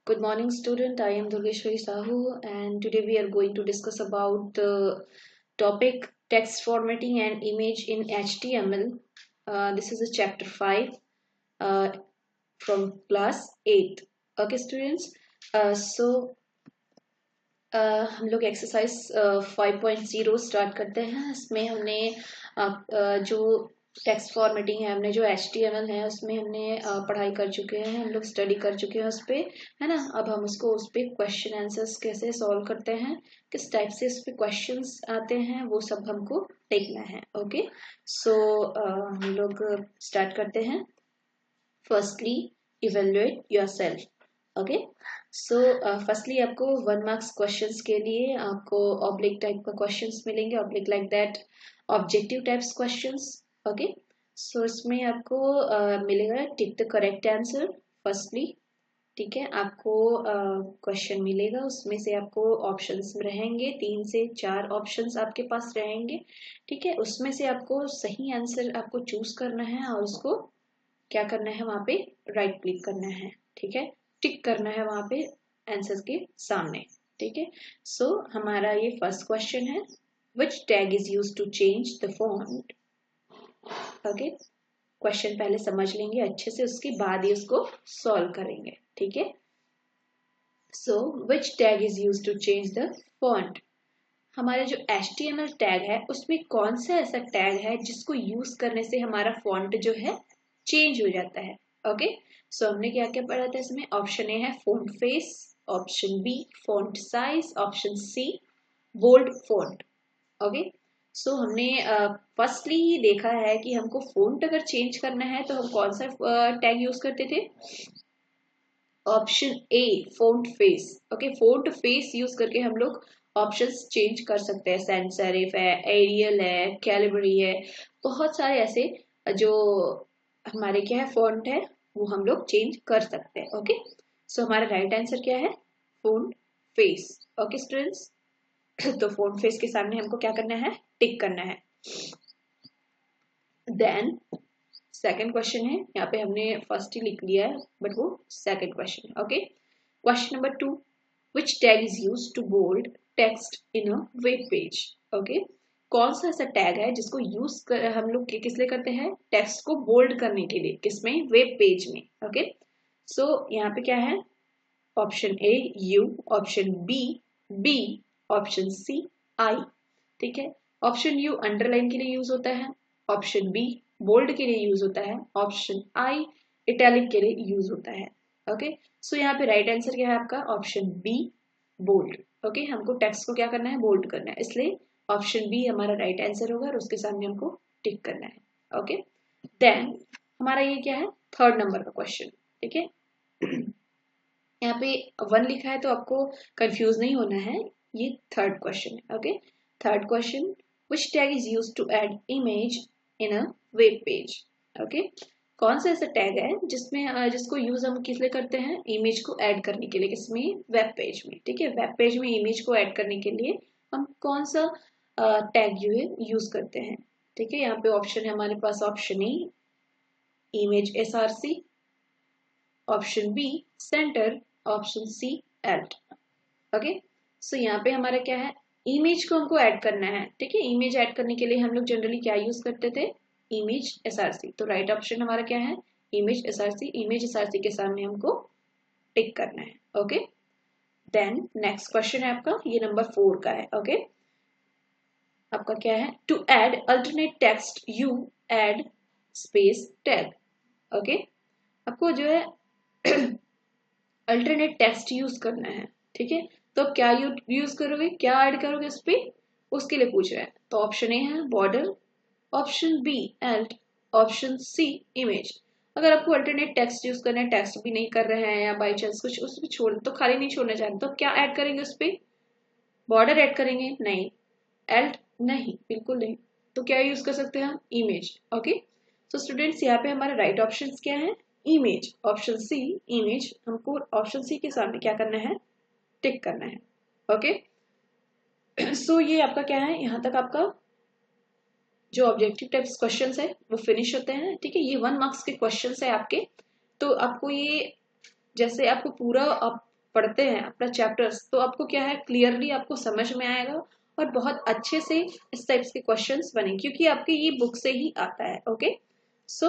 Good morning, student. I am Durgeshwari Sahu, and today we are going to discuss about the topic text formatting and image in HTML. This is a chapter 5 uh, from class 8. Okay, students. हम लोग exercise 5.0 start करते हैं। इसमें हमने जो text formatting है, हमने जो HTML है उसमें हमने पढ़ाई कर चुके हैं, हम लोग स्टडी कर चुके हैं उस पर, है ना। अब हम उसको उस पर क्वेश्चन आंसर्स कैसे सॉल्व करते हैं, किस टाइप से उस पर क्वेश्चंस आते हैं, वो सब हमको देखना है। ओके, सो हम लोग स्टार्ट करते हैं। Firstly evaluate yourself. Okay, so firstly आपको 1 मार्क्स क्वेश्चंस के लिए आपको ऑब्लिक टाइप का क्वेश्चंस मिलेंगे, oblique like that objective types questions. Okay, so इसमें आपको मिलेगा tick the correct answer firstly. ठीक है, आपको क्वेश्चन मिलेगा, उसमें से आपको ऑप्शंस रहेंगे, 3 से 4 ऑप्शंस आपके पास रहेंगे। ठीक है, उसमें से आपको सही आंसर आपको चूज करना है और उसको क्या करना है, वहां पे राइट क्लिक करना है। ठीक है, टिक करना है वहां पे आंसर के सामने। ठीक है, सो हमारा ये फर्स्ट क्वेश्चन है, which tag is use to change the font. Okay, question पहले समझ लेंगे अच्छे से, उसके बाद ही उसको सॉल्व करेंगे। ठीक है, so which tag is use to change the font. हमारे जो HTML टैग है उसमें कौन सा ऐसा टैग है जिसको यूज करने से हमारा फॉन्ट जो है चेंज हो जाता है। ओके, सो हमने क्या क्या पढ़ा था इसमें। ऑप्शन ए है font face, option B font size, option C bold font. Okay, so हमने फर्स्टली ही देखा है कि हमको फॉन्ट अगर चेंज करना है तो हम कौन सा टैग यूज करते थे। Option A font face. Okay, font face use करके हम लोग ऑप्शंस चेंज कर सकते हैं। सैंस सेरिफ है, एरियल है, कैलिबरी है, बहुत सारे ऐसे जो हमारे क्या है फॉन्ट है वो हम लोग चेंज कर सकते हैं। ओके, सो हमारा राइट आंसर क्या है, फॉन्ट फेस। ओके स्टूडेंट्स, तो फॉन्ट फेस के सामने हमको क्या करना है, टिक करना है। देन सेकंड क्वेश्चन है, यहाँ पे हमने फर्स्ट ही लिख लिया है बट वो सेकंड क्वेश्चन है। Okay, question number 2, which tag is use to bold text in a web page. Okay, कौन सा ऐसा टैग है जिसको यूज हम लोग किस लिए करते हैं, टेक्स्ट को बोल्ड करने के लिए, किसमें, वेब पेज में। ओके, सो यहाँ पे क्या है, option A U, option B B, option C I. ठीक है, ऑप्शन यू अंडरलाइन के लिए यूज होता है, ऑप्शन बी बोल्ड के लिए यूज होता है, ऑप्शन आई इटैलिक के लिए यूज होता है। ओके, सो यहाँ पे राइट आंसर क्या है आपका, ऑप्शन बी बोल्ड। ओके, हमको टेक्स्ट को क्या करना है, बोल्ड करना है, इसलिए ऑप्शन बी हमारा राइट आंसर होगा और उसके सामने हमको टिक करना है। ओके, देन हमारा ये क्या है, थर्ड नंबर का क्वेश्चन। ठीक है, यहाँ पे 1 लिखा है तो आपको कंफ्यूज नहीं होना है, ये थर्ड क्वेश्चन है। Okay, third question, which tag is use to add image in a web page. Okay, कौन सा ऐसा टैग है जिसमें जिसको यूज हम किस लिए करते हैं, इमेज को ऐड करने के लिए, किसमें, वेब पेज में। ठीक है, वेब पेज में इमेज को ऐड करने के लिए हम कौन सा टैग यूज करते हैं। ठीक है, यहाँ पे ऑप्शन है हमारे पास, option A image SRC, option B centre, option C alt. Okay, so यहाँ पे हमारा क्या है, इमेज को हमको ऐड करना है। ठीक है, इमेज ऐड करने के लिए हम लोग जनरली क्या यूज करते थे, इमेज SRC। तो राइट ऑप्शन हमारा क्या है, इमेज SRC। इमेज SRC के सामने हमको टिक करना है। ओके, देन नेक्स्ट क्वेश्चन है आपका, ये नंबर 4 का है। ओके, आपका क्या है, to add alternate text you add space tag. Okay, आपको जो है अल्टरनेट टेक्स्ट यूज करना है। ठीक है, तो अब क्या यूज करोगे, क्या ऐड करोगे उस पर, उसके लिए पूछ रहा है। तो ऑप्शन ए है border, option B alt, option C image. अगर आपको अल्टरनेट टेक्स्ट यूज करना है, टेक्स्ट भी नहीं कर रहे हैं या बाई चांस कुछ उसमें छोड़, तो खाली नहीं छोड़ना चाहते, तो क्या ऐड करेंगे उस पर, बॉर्डर ऐड करेंगे, नहीं, एल्ट नहीं, बिल्कुल नहीं, तो क्या यूज कर सकते हैं हम, इमेज। ओके, सो स्टूडेंट्स यहाँ पे हमारा राइट ऑप्शन क्या है, इमेज, ऑप्शन सी इमेज। हमको ऑप्शन सी के सामने क्या करना है, टिक करना है। ओके, सो ये आपका क्या है, यहाँ तक आपका जो ऑब्जेक्टिव टाइप्स क्वेश्चंस है वो फिनिश होते हैं। ठीक है, ये 1 मार्क्स के क्वेश्चंस है आपके, तो आपको ये जैसे आपको पूरा आप पढ़ते हैं अपना चैप्टर्स, तो आपको क्या है, क्लियरली आपको समझ में आएगा और बहुत अच्छे से इस टाइप्स के क्वेश्चंस बने, क्योंकि आपके ये बुक से ही आता है। ओके, सो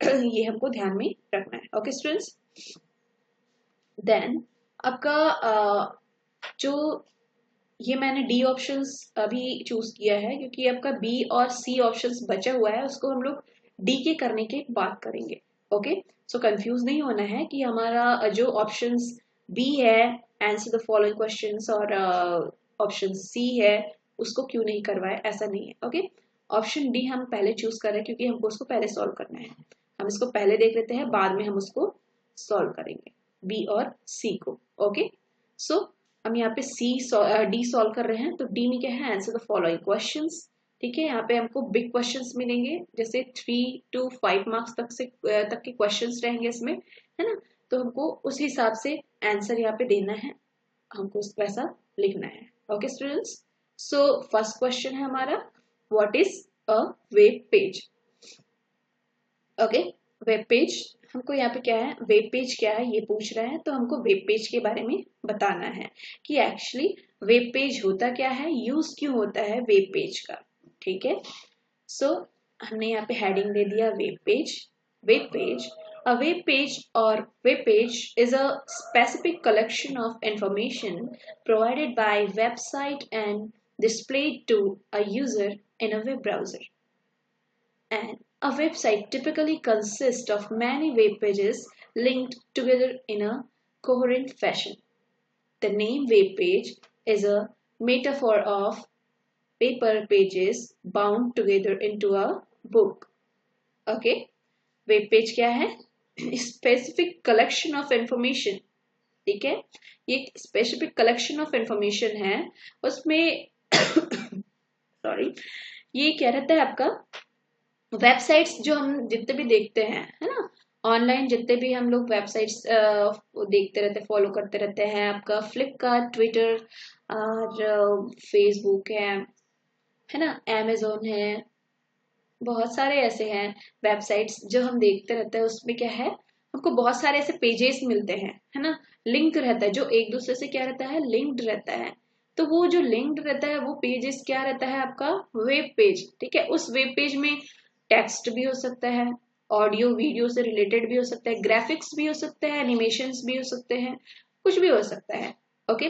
ये हमको ध्यान में रखना है। ओके स्टूडेंट्स, देन आपका जो ये मैंने डी ऑप्शंस अभी चूज किया है, क्योंकि आपका बी और सी ऑप्शंस बचा हुआ है, उसको हम लोग डी के करने के बाद करेंगे। ओके, सो कंफ्यूज नहीं होना है कि हमारा जो ऑप्शंस बी है, आंसर द फॉलोइंग क्वेश्चंस, और ऑप्शन सी है उसको क्यों नहीं करवाए, ऐसा नहीं है। ओके, ऑप्शन डी हम पहले चूज कर रहे हैं क्योंकि हमको उसको पहले सॉल्व करना है। हम इसको पहले देख लेते हैं, बाद में हम उसको सॉल्व करेंगे, बी और सी को। ओके, सो हम यहाँ पे डी सॉल्व कर रहे हैं, तो डी में क्या है, आंसर द फॉलोइंग क्वेश्चंस। ठीक है, यहाँ पे हमको बिग क्वेश्चंस मिलेंगे, जैसे 3 to 5 मार्क्स तक के क्वेश्चंस रहेंगे इसमें, है ना। तो हमको उस हिसाब से आंसर यहाँ पे देना है, हमको वैसा लिखना है। Okay students, so first question है हमारा, what is a web page. Okay, web page हमको यहाँ पे क्या है, वेब पेज क्या है ये पूछ रहा है, तो हमको वेब पेज के बारे में बताना है कि एक्चुअली वेब पेज होता क्या है, यूज क्यों होता है वेब पेज का। ठीक है, सो हमने यहाँ पे हेडिंग दे दिया web page. Web page, a web page or web page is a specific collection of information provided by website and displayed to a user in a web browser. And a website typically consists of many web pages linked together in a coherent fashion. The name web page is a metaphor of paper pages bound together into a book. Okay, web page क्या है, specific collection of information. ठीक है, ये specific collection of information है, उसमें sorry, ये क्या रहता है आपका, वेबसाइट्स जो हम जितने भी देखते हैं, है ना, ऑनलाइन जितने भी हम लोग वेबसाइट्स देखते रहते, फॉलो करते रहते हैं, आपका फ्लिपकार्ट, ट्विटर और फेसबुक है ना, अमेजोन है, बहुत सारे ऐसे हैं वेबसाइट्स जो हम देखते रहते हैं, उसमें क्या है, हमको बहुत सारे ऐसे पेजेस मिलते हैं, है ना, लिंक रहता है, जो एक दूसरे से क्या रहता है, लिंक्ड रहता है। तो वो जो लिंक्ड रहता है वो पेजेस क्या रहता है आपका, वेब पेज। ठीक है, उस वेब पेज में टेक्स्ट भी हो सकता है, ऑडियो वीडियो से रिलेटेड भी हो सकता है, ग्राफिक्स भी हो सकते हैं, एनिमेशंस भी हो सकते हैं, कुछ भी हो सकता है। ओके,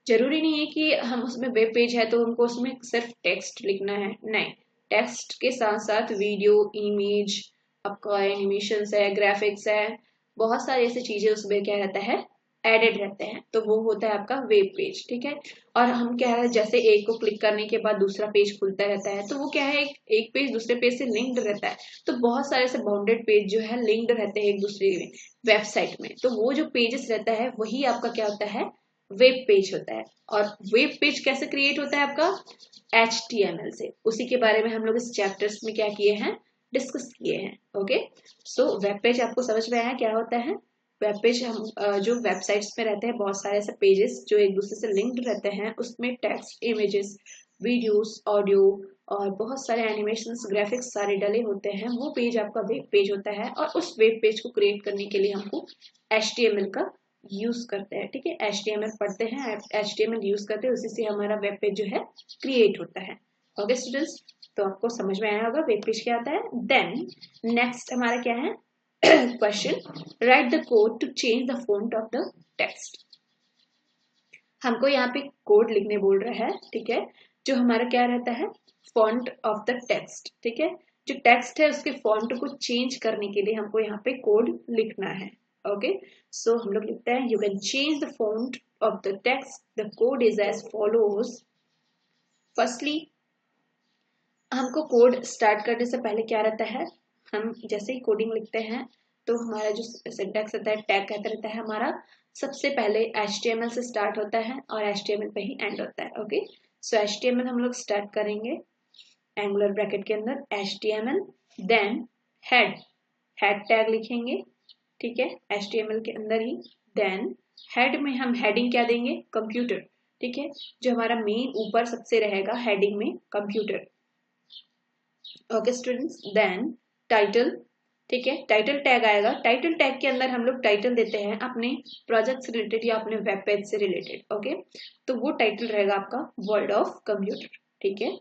जरूरी नहीं है कि हम उसमें वेब पेज है तो हमको उसमें सिर्फ टेक्स्ट लिखना है, नहीं, टेक्स्ट के साथ साथ वीडियो, इमेज, आपका एनिमेशंस है, ग्राफिक्स है, बहुत सारी ऐसी चीजें उसमें क्या रहता है, एडेड रहते हैं, तो वो होता है आपका वेब पेज। ठीक है, और हम क्या है, जैसे एक को क्लिक करने के बाद दूसरा पेज खुलता रहता है, तो वो क्या है, एक पेज दूसरे पेज से लिंक्ड रहता है, तो बहुत सारे ऐसे बाउंडेड पेज जो है लिंक्ड रहते हैं एक दूसरे में वेबसाइट में, तो वो जो पेजेस रहता है वही आपका क्या होता है, वेब पेज होता है। और वेब पेज कैसे क्रिएट होता है आपका, HTML से। उसी के बारे में हम लोग इस चैप्टर्स में क्या किए हैं, डिस्कस किए हैं। ओके, सो वेब पेज आपको समझ में आया क्या होता है। वेब पेज हम जो वेबसाइट्स में रहते हैं बहुत सारे ऐसे पेजेस जो एक दूसरे से लिंक्ड रहते हैं, उसमें टेक्स्ट, इमेजेस, वीडियोस, ऑडियो और बहुत सारे एनिमेशंस, ग्राफिक्स सारे डले होते हैं, वो पेज आपका वेब पेज होता है। और उस वेब पेज को क्रिएट करने के लिए हमको HTML का यूज करते हैं। ठीक है, HTML पढ़ते हैं, HTML यूज करते हैं, उसी से हमारा वेब पेज जो है क्रिएट होता है। ओके स्टूडेंट्स, तो आपको समझ में आया होगा वेब पेज क्या आता है। देन नेक्स्ट हमारा क्या है question, right the code to change the font of the text. हमको यहाँ पे कोड लिखने बोल रहा है, ठीक है, जो हमारा क्या रहता है, फॉन्ट ऑफ द टेक्स्ट। ठीक है, जो टेक्स्ट है उसके फॉन्ट को चेंज करने के लिए हमको यहाँ पे कोड लिखना है। ओके, सो हम लोग लिखते हैं, you can change the font of the text, the code is as follows. Firstly हमको कोड स्टार्ट करने से पहले क्या रहता है, हम जैसे ही कोडिंग लिखते हैं तो हमारा जो सिंटैक्स रहता है, टैग कहता रहता है हमारा, सबसे पहले HTML से स्टार्ट होता है और HTML पे ही एंड होता है। ओके, सो HTML हम लोग स्टार्ट करेंगे एंगुलर ब्रैकेट के अंदर HTML, देन हेड टैग लिखेंगे। ठीक है, HTML के अंदर ही, देन हेड में हम हेडिंग क्या देंगे, कंप्यूटर। ठीक है, जो हमारा मेन ऊपर सबसे रहेगा हेडिंग में computer. Okay students, then title, ठीक है। टाइटल टैग आएगा, टाइटल टैग के अंदर हम लोग टाइटल देते हैं अपने प्रोजेक्ट से रिलेटेड या अपने वेब पेज से रिलेटेड। ओके, तो वो टाइटल रहेगा आपका वर्ल्ड ऑफ कंप्यूटर। ठीक है,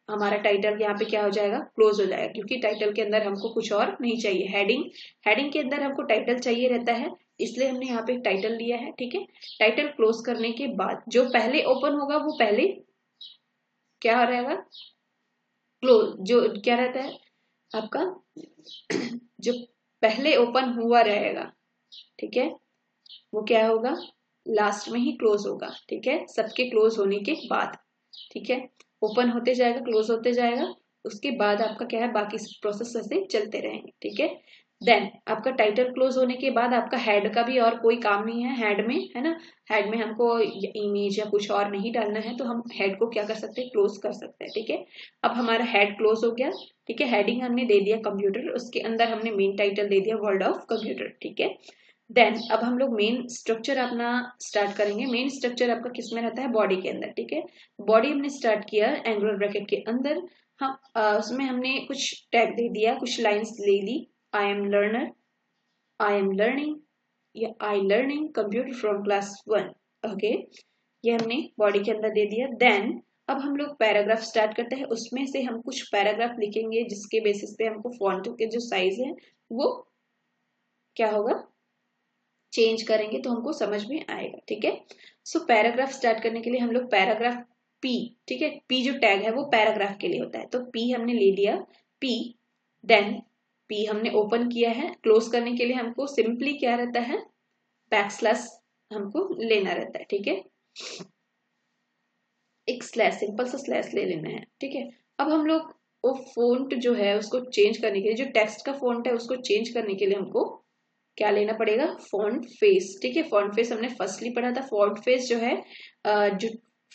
हमारा टाइटल यहाँ पे क्या हो जाएगा, क्लोज हो जाएगा, क्योंकि टाइटल के अंदर हमको कुछ और नहीं चाहिए। हेडिंग के अंदर हमको टाइटल चाहिए रहता है, इसलिए हमने यहाँ पे टाइटल लिया है। ठीक है, टाइटल क्लोज करने के बाद जो पहले ओपन होगा वो पहले क्या रहेगा, क्लोज। जो क्या रहता है आपका जो पहले ओपन हुआ रहेगा, ठीक है, वो क्या होगा, लास्ट में ही क्लोज होगा। ठीक है, सबके क्लोज होने के बाद। ठीक है, ओपन होते जाएगा, क्लोज होते जाएगा, उसके बाद आपका क्या है, बाकी प्रोसेस ऐसे चलते रहेंगे। ठीक है, देन आपका टाइटल क्लोज होने के बाद आपका हेड का भी और कोई काम नहीं है। हेड में है ना, हेड में हमको इमेज या कुछ और नहीं डालना है, तो हम हेड को क्या कर सकते हैं, क्लोज कर सकते हैं। ठीक है, अब हमारा हेड क्लोज हो गया। ठीक है, हेडिंग हमने दे दिया कंप्यूटर, उसके अंदर हमने मेन टाइटल दे दिया वर्ल्ड ऑफ कंप्यूटर। ठीक है, देन अब हम लोग मेन स्ट्रक्चर अपना स्टार्ट करेंगे। मेन स्ट्रक्चर आपका किस में रहता है, बॉडी के अंदर। ठीक है, बॉडी हमने स्टार्ट किया एंगुलर ब्रैकेट के अंदर। हम उसमें हमने कुछ टैग दे दिया, कुछ लाइंस ले ली, I am learner, I am learning या I learning computer from class 1। Okay, ये हमने बॉडी के अंदर दे दिया। देन अब हम लोग पैराग्राफ स्टार्ट करते हैं, उसमें से हम कुछ पैराग्राफ लिखेंगे जिसके बेसिस पे हमको फॉन्ट के जो साइज है वो क्या होगा, चेंज करेंगे तो हमको समझ में आएगा। ठीक है, सो पैराग्राफ स्टार्ट करने के लिए हम लोग पैराग्राफ पी, ठीक है, पी जो टैग है वो पैराग्राफ के लिए होता है, तो पी हमने ले लिया, पी। देन पी हमने ओपन किया है, क्लोज करने के लिए हमको सिंपली क्या रहता है, बैकस्लैश हमको लेना रहता है। ठीक है, एक स्लैश, सिंपल सा स्लैश ले लेना है। ठीक है, अब हम लोग वो फॉन्ट जो है उसको चेंज करने के लिए, जो टेक्स्ट का फॉन्ट है उसको चेंज करने के लिए हमको क्या लेना पड़ेगा, फॉन्ट फेस। ठीक है, फॉन्ट फेस हमने फर्स्टली पढ़ा था। फॉन्ट फेस जो है जो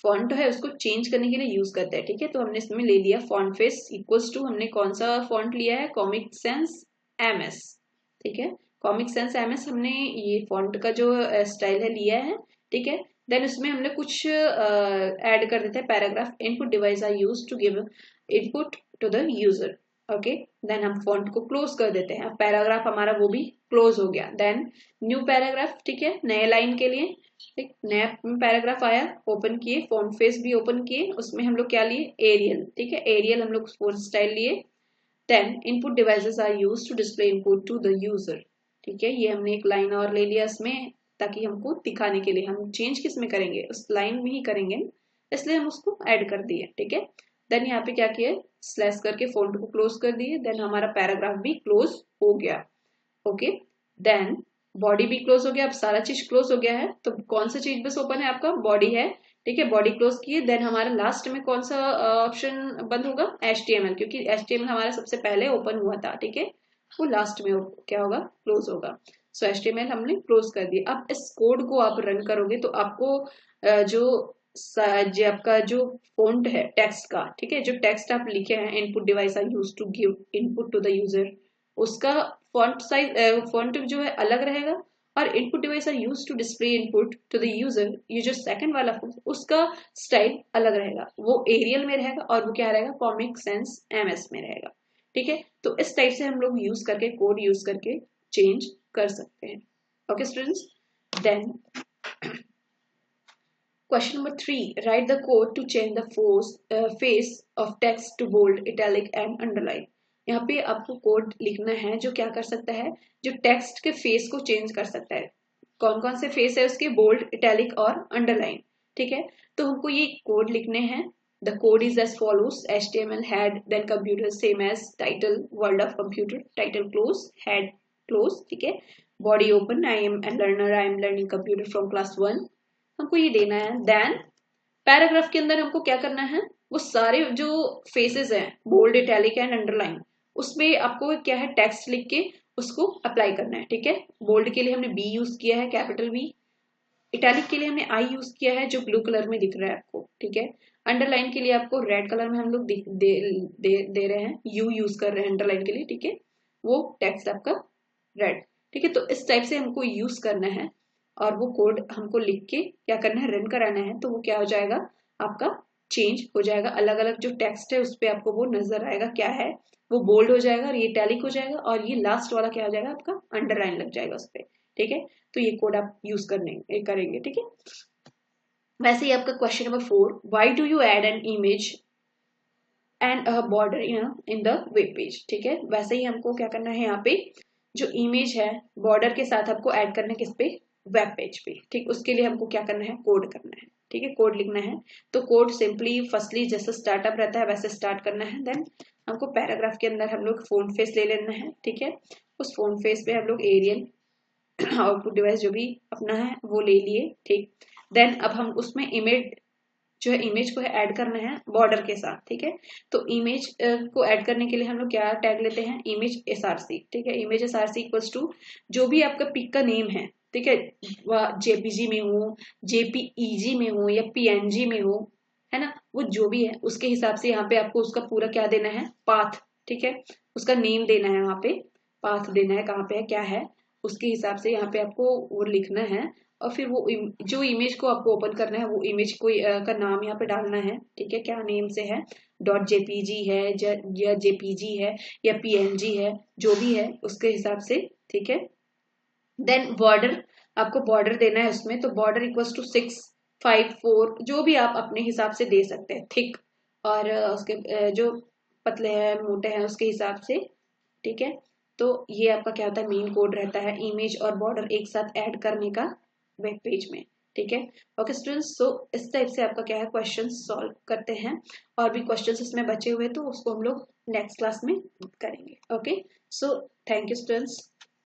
फॉन्ट है उसको चेंज करने के लिए यूज करते हैं। ठीक है, तो हमने इसमें ले लिया फॉन्ट फेस इक्वल्स टू, हमने कौन सा फॉन्ट लिया है, कॉमिक सेंस MS। ठीक है, कॉमिक सेंस MS हमने ये फॉन्ट का जो स्टाइल है लिया है। ठीक है, देन उसमें हमने कुछ ऐड कर देते हैं paragraph, input device are used to give input to the user. Okay, then हम फॉन्ट को क्लोज कर देते हैं। अब पैराग्राफ हमारा वो भी क्लोज हो गया। देन न्यू पैराग्राफ, ठीक है, नए लाइन के लिए एक नया पैराग्राफ आया, ओपन किए, फॉन्ट फेस भी ओपन किए, उसमें हम लोग क्या लिए, एरियल। ठीक है, एरियल हम लोग फॉन्ट स्टाइल लिए। Then input devices are used to display input to the user. ठीक है, ये हमने एक लाइन और ले लिया इसमें, ताकि हमको दिखाने के लिए, हम चेंज किस में करेंगे, उस लाइन में ही करेंगे, इसलिए हम उसको ऐड कर दिए। ठीक है, देन यहाँ पे क्या किया, स्लैश करके फॉन्ट को क्लोज कर दिए। देन हमारा पैराग्राफ भी क्लोज हो गया। ओके, देन बॉडी भी क्लोज हो गया। अब सारा चीज क्लोज हो गया है, तो कौन सा चीज बस ओपन है, आपका बॉडी है। ठीक है, बॉडी क्लोज किए। देन हमारा लास्ट में कौन सा ऑप्शन बंद होगा, HTML, क्योंकि HTML हमारा सबसे पहले ओपन हुआ था। ठीक है, वो लास्ट में क्या होगा, क्लोज होगा। सो HTML हमने क्लोज कर दिया। अब इस कोड को आप रन करोगे तो आपको जो आपका जो फॉन्ट है टेक्स्ट का, ठीक है, जो टेक्स्ट आप लिखे हैं, input device are used to give input to the user, उसका फॉन्ट साइज, फॉन्ट जो है अलग रहेगा, और input device are used to display input to the user, ये जो सेकंड वाला उसका स्टाइल अलग रहेगा, वो एरियल में रहेगा, और वो क्या रहेगा, कॉमिक सेंस MS में रहेगा। ठीक है, तो इस टाइप से हम लोग यूज करके, कोड यूज करके चेंज कर सकते हैं। Okay students, then Question number 3. Write the code to change the face of text to bold, italic and underline. यहाँ पे आपको कोड लिखना है जो क्या कर सकता है, जो टेक्स्ट के फेस को चेंज कर सकता है। कौन कौन से फेस है उसके, बोल्ड, इटैलिक और अंडरलाइन। ठीक है, तो हमको ये कोड लिखने हैं। The code is as follows, HTML head, then computer same as title, world of computer, title close, head close। ठीक है, body open, I am a learner, I am learning computer from class 1, हमको ये देना है। Then paragraph के अंदर हमको क्या करना है, वो सारे जो फेसेस हैं, बोल्ड, इटैलिक एंड अंडरलाइन, उसमें आपको क्या है, टेक्स्ट लिख के उसको अप्लाई करना है। ठीक है, बोल्ड के लिए हमने B यूज किया है, कैपिटल B। इटैलिक के लिए हमने I यूज किया है, जो ब्लू कलर में दिख रहा है आपको। ठीक है, अंडरलाइन के लिए आपको रेड कलर में हम लोग दे रहे हैं, U यूज कर रहे हैं अंडरलाइन के लिए। ठीक है, वो टेक्स्ट आपका रेड। ठीक है, तो इस टाइप से हमको यूज करना है, और वो कोड हमको लिख के क्या करना है, रन कराना है, तो वो क्या हो जाएगा, आपका चेंज हो जाएगा। अलग अलग जो टेक्स्ट है उस पर आपको वो नजर आएगा क्या है, वो बोल्ड हो जाएगा और ये इटैलिक हो जाएगा और ये लास्ट वाला क्या हो जाएगा आपका अंडरलाइन लग जाएगा उस पर, ठीक है। तो ये कोड आप यूज करेंगे, ठीक है। वैसे ही आपका question number 4, why do you add an image and a border in the web page, ठीक है। वैसे ही हमको क्या करना है, यहाँ पे जो इमेज है बॉर्डर के साथ आपको ऐड करना है किस पे, वेब पेज पे, ठीक। उसके लिए हमको क्या करना है, कोड करना है, ठीक है, कोड लिखना है। तो कोड सिंपली फर्स्टली जैसे स्टार्टअप रहता है वैसे स्टार्ट करना है। देन हमको पैराग्राफ के अंदर हम लोग फोन फेस ले लेना है, ठीक है। उस फोन फेस पे हम लोग एरियल आउटपुट डिवाइस जो भी अपना है वो ले लिए, ठीक। देन अब हम उसमें इमेज जो है, इमेज को है ऐड करना है बॉर्डर के साथ, ठीक है। तो इमेज को ऐड करने के लिए हम लोग क्या टैग लेते हैं, इमेज एसआरसी, ठीक है। इमेज एसआरसी इक्वल्स टू जो भी आपका पिक का नेम है, ठीक है, जेपीजी में हो, जेपीईजी में हो या पीएनजी में हो, है ना, वो जो भी है उसके हिसाब से यहाँ पे आपको उसका पूरा क्या देना है, पाथ, ठीक है, उसका नेम देना है, वहां पे पाथ देना है, कहाँ पे है क्या है, उसके हिसाब से यहाँ पे आपको वो लिखना है। और फिर वो जो इमेज को आपको ओपन करना है वो इमेज को का नाम यहाँ पे डालना है, ठीक है, क्या नेम से है, डॉट जेपीजी है या जेपीजी है या पीएनजी है, जो भी है उसके हिसाब से, ठीक है। देन बॉर्डर, आपको बॉर्डर देना है उसमें, तो बॉर्डर इक्वल्स टू 654 जो भी आप अपने हिसाब से दे सकते हैं, थिक और उसके जो पतले हैं मोटे हैं उसके हिसाब से, ठीक है। तो ये आपका क्या होता है, मेन कोड रहता है इमेज और बॉर्डर एक साथ ऐड करने का वेब पेज में, ठीक है। ओके स्टूडेंट्स, सो इस टाइप से आपका क्या है क्वेश्चन सॉल्व करते हैं। और भी क्वेश्चंस इसमें बचे हुए तो उसको हम लोग नेक्स्ट क्लास में करेंगे। Okay, so thank you students.